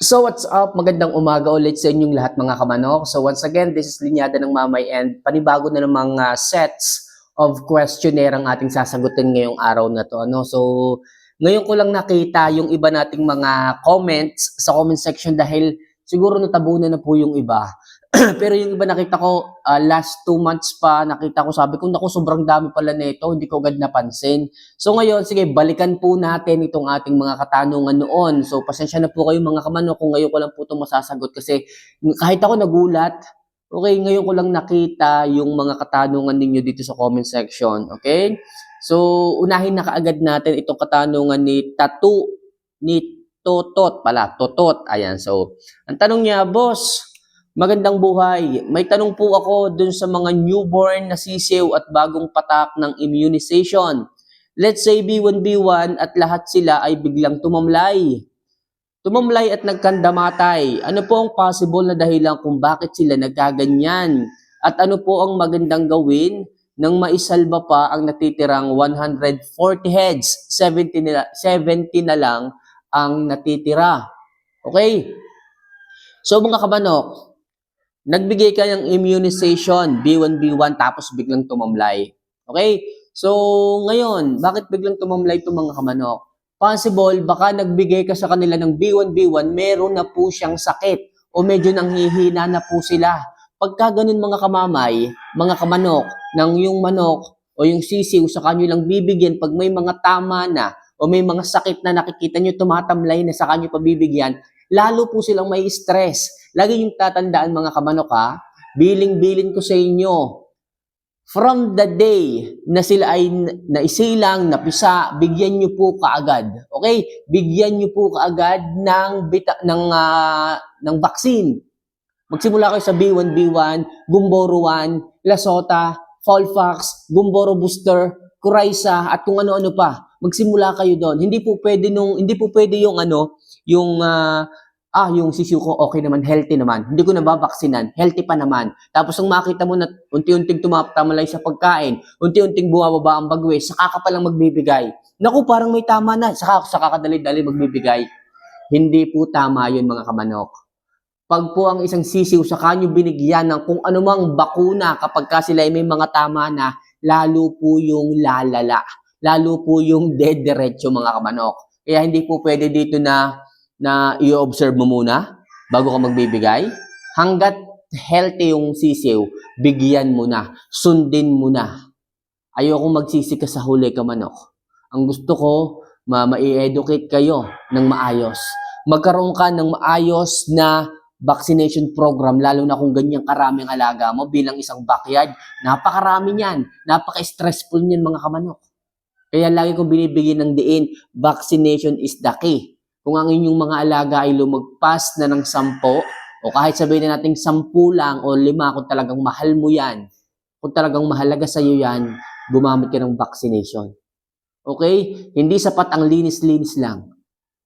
So what's up? Magandang umaga ulit sa inyong lahat mga kamanok. So once again, this is Linyada ng Mamay and panibago na ng mga sets of questionnaire ang ating sasagutin ngayong araw na to. So ngayon ko lang nakita yung iba nating mga comments sa comment section dahil siguro natabunan na po yung iba. Pero yung iba nakita ko, last 2 months pa, nakita ko, sabi ko, naku, sobrang dami pala nito, hindi ko agad napansin. So ngayon, sige, balikan po natin itong ating mga katanungan noon. So pasensya na po kayo mga kamanok kung ngayon ko lang po ito masasagot kasi kahit ako nagulat, okay, ngayon ko lang nakita yung mga katanungan ninyo dito sa comment section, okay? So unahin na kaagad natin itong katanungan ni Totot pala, Totot. Ayan, so ang tanong niya, boss, magandang buhay. May tanong po ako dun sa mga newborn na sisiw at bagong patak ng immunization. Let's say B1, at lahat sila ay biglang tumamlay. Tumamlay at nagkandamatay. Ano po ang possible na dahilan kung bakit sila nagkaganyan? At ano po ang magandang gawin nang maisalba pa ang natitirang 140 heads? 70 na lang ang natitira. Okay? So mga kamanok, nagbigay ka ng immunization, B1 tapos biglang tumamlay. Okay? So, ngayon, bakit biglang tumamlay itong mga kamanok? Possible, baka nagbigay ka sa kanila ng B1, meron na po siyang sakit o medyo nanghihina na po sila. Pagka ganun mga kamamay, mga kamanok, ng yung manok o yung sisiw sa kanyo lang bibigyan pag may mga tama na o may mga sakit na nakikita nyo tumatamlay na sa kanyo pabibigyan, lalo po silang may stress. Lagi yung tatandaan mga kamanok ha, biling-bilin ko sa inyo, from the day na sila ay naisilang, napisa, bigyan nyo po kaagad. Okay? Bigyan nyo po kaagad ng vaccine. Magsimula kayo sa B1, Gumboro 1, Lasota, Folfax, Gumboro Booster, Coryza, at kung ano-ano pa. Magsimula kayo doon. Hindi po pwede yung yung sisiw ko okay naman, healthy naman. Hindi ko nababaksinan, healthy pa naman. Tapos ang makita mo na unti-unting tumatamalay sa pagkain, unti-unting bumababa ang bagwes, saka ka palang magbibigay. Naku, parang may tama na, saka ka dali-dali magbibigay. Hindi po tama yun mga kamanok. Pag po ang isang sisiw sa kanyo binigyan ng kung anumang bakuna kapag ka sila ay may mga tama na, lalo po yung lalala. Lalo po yung dediretso mga kamanok. Kaya hindi po pwede dito na i-observe mo muna bago ka magbibigay. Hanggat healthy yung sisiw, bigyan mo na, sundin mo na. Ayoko magsisi ka sa huli kamanok. Ang gusto ko, ma-educate kayo ng maayos. Magkaroon ka ng maayos na vaccination program, lalo na kung ganyang karaming alaga mo bilang isang backyard. Napakarami niyan. Napaka-stressful niyan mga kamanok. Kaya lagi kong binibigyan ng diin, vaccination is the key. Kung ang inyong mga alaga ay lumagpas na ng 10, o kahit sabihin na natin 10 lang o 5, kung talagang mahal mo yan, kung talagang mahalaga sa iyo yan, gumamit ka ng vaccination. Okay? Hindi sapat ang linis-linis lang.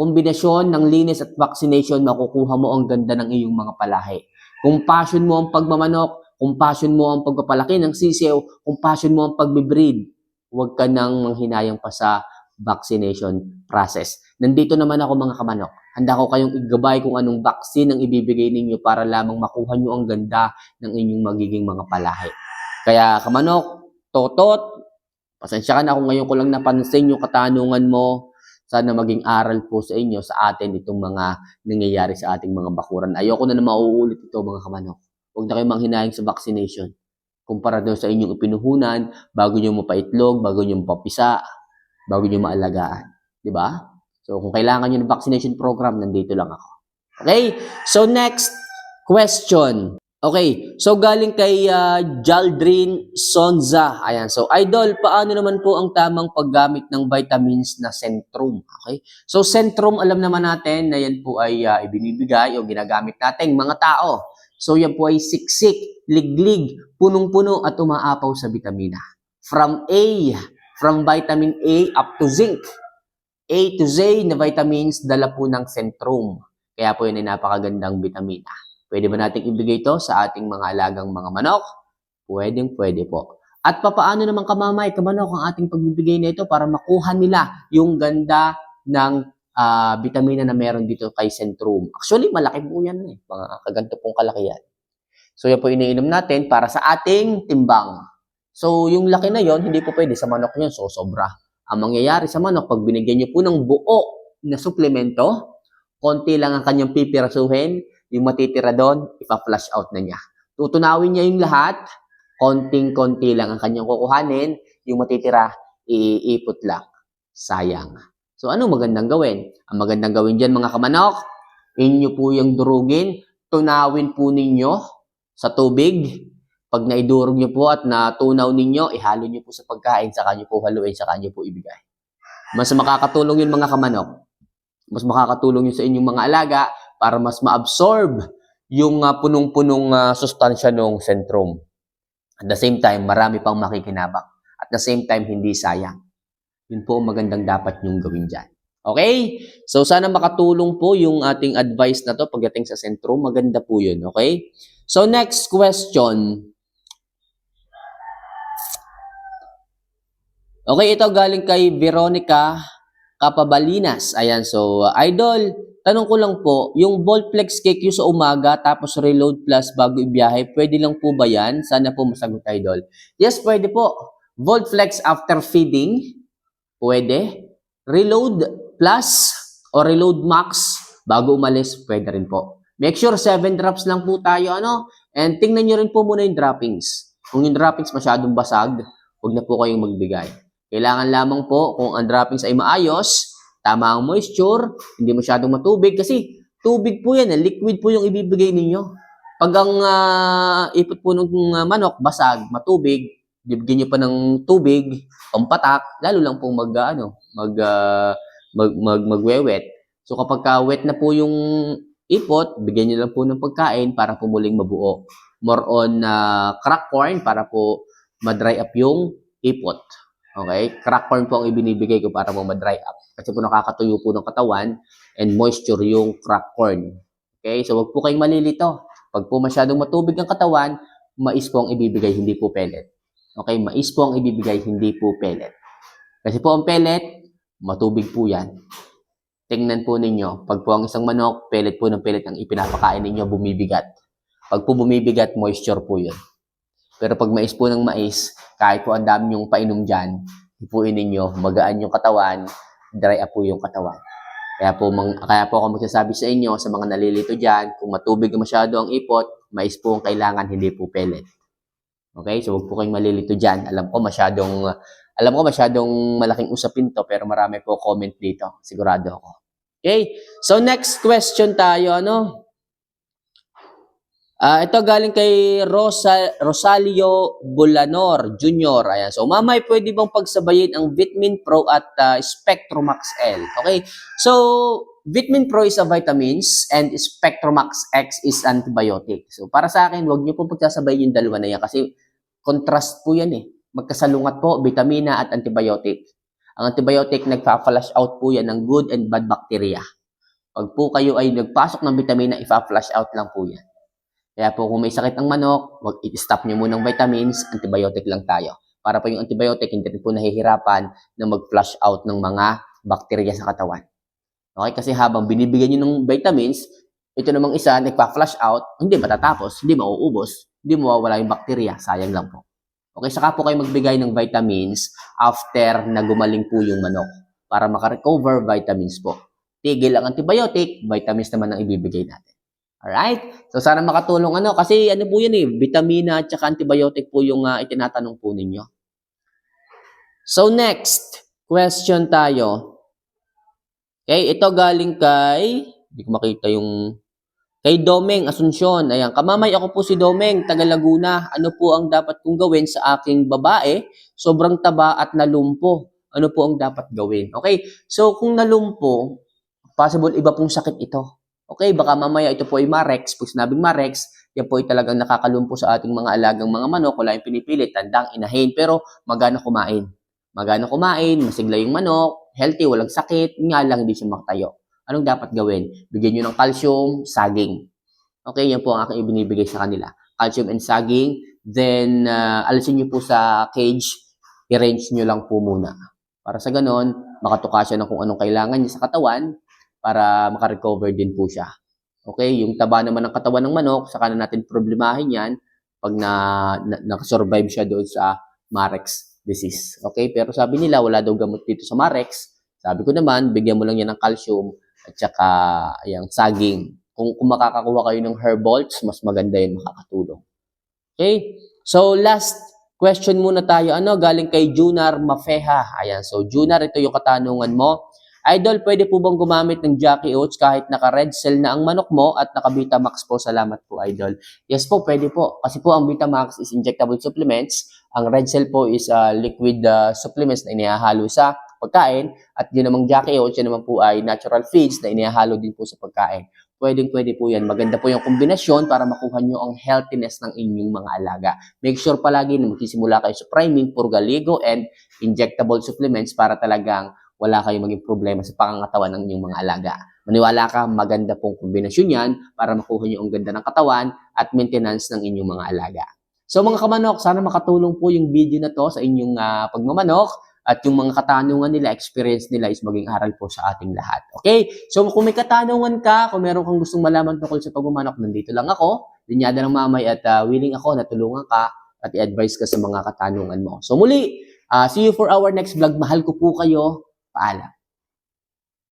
Kombinasyon ng linis at vaccination, makukuha mo ang ganda ng iyong mga palahi. Kung passion mo ang pagmamanok, kung passion mo ang pagpapalaki ng sisiw, kung passion mo ang pagbe-breed, huwag ka nang manghinayang pa sa vaccination process. Nandito naman ako mga kamanok. Handa ko kayong igabay kung anong vaccine ang ibibigay ninyo para lamang makuha nyo ang ganda ng inyong magiging mga palahi. Kaya kamanok, Totot, pasensya ka na kung ngayon ko lang napansin yung katanungan mo. Sana maging aral po sa inyo, sa atin, itong mga nangyayari sa ating mga bakuran. Ayoko na mauulit ito mga kamanok. Huwag na kayong manghinayang sa vaccination. Kumpara doon sa inyong ipinuhunan, bago nyo mapaitlog, bago nyo mapapisa, bago nyo maalagaan. Diba? So, kung kailangan nyo ng vaccination program, nandito lang ako. Okay? So, next question. Okay, so galing kay Jaldrin Sonza. Ayan, so idol, paano naman po ang tamang paggamit ng vitamins na Centrum? Okay, so Centrum, alam naman natin na yan po ay ibinibigay o ginagamit nating mga tao. So yan po ay siksik, liglig, punong-puno at umaapaw sa vitamina. From vitamin A up to zinc. A to Z na vitamins, dala po ng Centrum. Kaya po yun ay napakagandang vitamina. Pwede ba natin ibigay ito sa ating mga alagang mga manok? Pwede po. At papaano naman kamanok ang ating pagbibigay nito para makuha nila yung ganda ng vitamina na meron dito kay Centrum. Actually, malaki po yan eh. Mga kaganto pong kalaki yan. So, yan po iniinom natin para sa ating timbang. So, yung laki na yon hindi po pwede sa manok yun. So, sobra. Ang mangyayari sa manok, pag binigyan niyo po ng buo na suplemento, konti lang ang kanyang pipirasuhin, yung matitira doon, ipa-flush out na niya. Tutunawin niya yung lahat, konting-konti lang ang kanyang kukuhanin, yung matitira, iipot lang. Sayang. So, ano magandang gawin? Ang magandang gawin dyan, mga kamanok, inyo po yung durugin, tunawin po ninyo sa tubig. Pag naidurog nyo po at natunaw ninyo, ihalo nyo po sa pagkain, saka nyo po haluin, saka nyo po ibigay. Mas makakatulong yun, mga kamanok. Mas makakatulong yun sa inyong mga alaga para mas ma-absorb yung punong-punong sustansya ng Centrum. At the same time, marami pang makikinabang. At the same time, hindi sayang. Yun po ang magandang dapat nyong gawin dyan. Okay? So, sana makatulong po yung ating advice na to pagdating sa Centrum. Maganda po yun. Okay? So, next question. Okay, ito galing kay Veronica Capabalinas. Ayan, so, Idol, tanong ko lang po, yung Volplex cake yung sa umaga tapos Reload Plus bago ibiyahe, pwede lang po ba yan? Sana po masagot, Idol. Yes, pwede po. Volplex after feeding, pwede. Reload Plus o Reload Max bago umalis, pwede rin po. Make sure 7 drops lang po tayo, ano? And tingnan nyo rin po muna yung droppings. Kung yung droppings masyadong basag, huwag na po kayong magbigay. Kailangan lamang po kung ang droppings ay maayos, tama ang moisture, hindi masyadong matubig kasi tubig po yan, liquid po yung ibibigay ninyo. Pag ang ipot po ng manok, basag, matubig, bibigyan nyo pa ng tubig, pampatak, lalo lang pong magwewet. So kapag wet na po yung ipot, bigyan nyo lang po ng pagkain para po muling mabuo. More on crack corn para po madry up yung ipot. Okay? Crack corn po ang ibinibigay ko para po ma-dry up. Kasi po nakakatuyo po ng katawan and moisture yung crack corn. Okay? So, wag po kayong malilito. Pag po masyadong matubig ang katawan, mais po ang ibibigay, hindi po pellet. Okay? Mais po ang ibibigay, hindi po pellet. Kasi po ang pellet, matubig po yan. Tingnan po ninyo, pag po ang isang manok, pellet po ng pellet ang ipinapakain ninyo, bumibigat. Pag po bumibigat, moisture po yun. Pero pag mais po ng mais, kahit po ang dami yung painom dyan, ipuin ninyo, magaan yung katawan, dry up po yung katawan. Kaya po ako magsasabi sa inyo, sa mga nalilito dyan, kung matubig masyado ang ipot, mais po ang kailangan, hindi po pellet. Okay? So, huwag po kayong malilito dyan. Alam ko masyadong malaking usapin to, pero marami po comment dito. Sigurado ako. Okay? So, next question tayo, ano? Ito galing kay Rosalio Bulanor Jr. Ayan. So, mamay, pwede bang pagsabayin ang Vitamin Pro at Spectromax L? Okay. So, Vitamin Pro is a vitamins and Spectromax X is antibiotic. So, para sa akin, huwag niyo po pagsasabayin yung dalawa na yan kasi contrast po yan eh. Magkasalungat po, vitamina at antibiotic. Ang antibiotic, nagpa-flush out po yan ng good and bad bacteria. Pag po kayo ay nagpasok ng vitamina, ipa-flush out lang po yan. Kaya po kung may sakit ang manok, wag i-stop nyo muna ng vitamins, antibiotic lang tayo. Para po yung antibiotic, hindi rin po nahihirapan na mag-flush out ng mga bakterya sa katawan. Okay? Kasi habang binibigyan nyo ng vitamins, ito namang isa, nagpa-flush out, hindi matatapos, hindi mauubos, hindi mawawala yung bakterya, sayang lang po. Okay, saka po kayo magbigay ng vitamins after na gumaling po yung manok para makarecover vitamins po. Tigil ang antibiotic, vitamins naman ang ibibigay natin. Alright? So, sana makatulong kasi ano po yan vitamina at saka antibiotic po yung itinatanong po ninyo. So, next question tayo. Okay, ito galing hindi ko makita kay Domeng Asuncion. Ayan, kamamay, ako po si Domeng, taga Laguna. Ano po ang dapat kong gawin sa aking babae? Sobrang taba at nalumpo. Ano po ang dapat gawin? Okay, so kung nalumpo, possible iba pong sakit ito. Okay, baka mamaya ito po ay Marex. Pag sinabing Marex, yan po ay talagang nakakalumpo sa ating mga alagang mga manok. Wala yung pinipilit, tandang inahin, pero magana kumain. Magana kumain, masigla yung manok, healthy, walang sakit, nga lang hindi siya makatayo. Anong dapat gawin? Bigyan nyo ng calcium, saging. Okay, yan po ang aking ibinibigay sa kanila. Calcium and saging, then alisin nyo po sa cage, i-range nyo lang po muna. Para sa ganon, makatuka siya ng kung anong kailangan niya sa katawan, para makarecover din po siya. Okay, yung taba naman ng katawan ng manok, saka na natin problemahin yan pag nakasurvive siya doon sa Marex disease. Okay, pero sabi nila wala daw gamot dito sa Marex. Sabi ko naman, bigyan mo lang yan ng calcium at saka yung saging. Kung makakakuha kayo ng herbalts, mas maganda yun, makakatulong. Okay, so last question muna tayo. Galing kay Junar Mafeha. Ayan, so Junar, ito yung katanungan mo. Idol, pwede po bang gumamit ng Jackie Oats kahit naka-red cell na ang manok mo at naka-Vitamax po? Salamat po, Idol. Yes po, pwede po. Kasi po ang Vitamax is injectable supplements. Ang red cell po is liquid supplements na inihahalo sa pagkain. At yun namang Jackie Oats, yun naman po ay natural feeds na inihahalo din po sa pagkain. Pwede po yan. Maganda po yung kombinasyon para makuha nyo ang healthiness ng inyong mga alaga. Make sure palagi na magsisimula kayo sa priming, purgaligo, and injectable supplements para talagang wala kayong maging problema sa pangangatawan ng inyong mga alaga. Maniwala ka, maganda pong kombinasyon yan para makuha nyo ang ganda ng katawan at maintenance ng inyong mga alaga. So mga kamanok, sana makatulong po yung video na to sa inyong pagmamanok at yung mga katanungan nila, experience nila is maging aral po sa ating lahat. Okay? So kung may katanungan ka, kung meron kang gustong malaman tungkol sa pagmamanok, nandito lang ako, linyada ng mamay at willing ako na tulungan ka at i-advise ka sa mga katanungan mo. So muli, see you for our next vlog. Mahal ko po kayo. Paalam.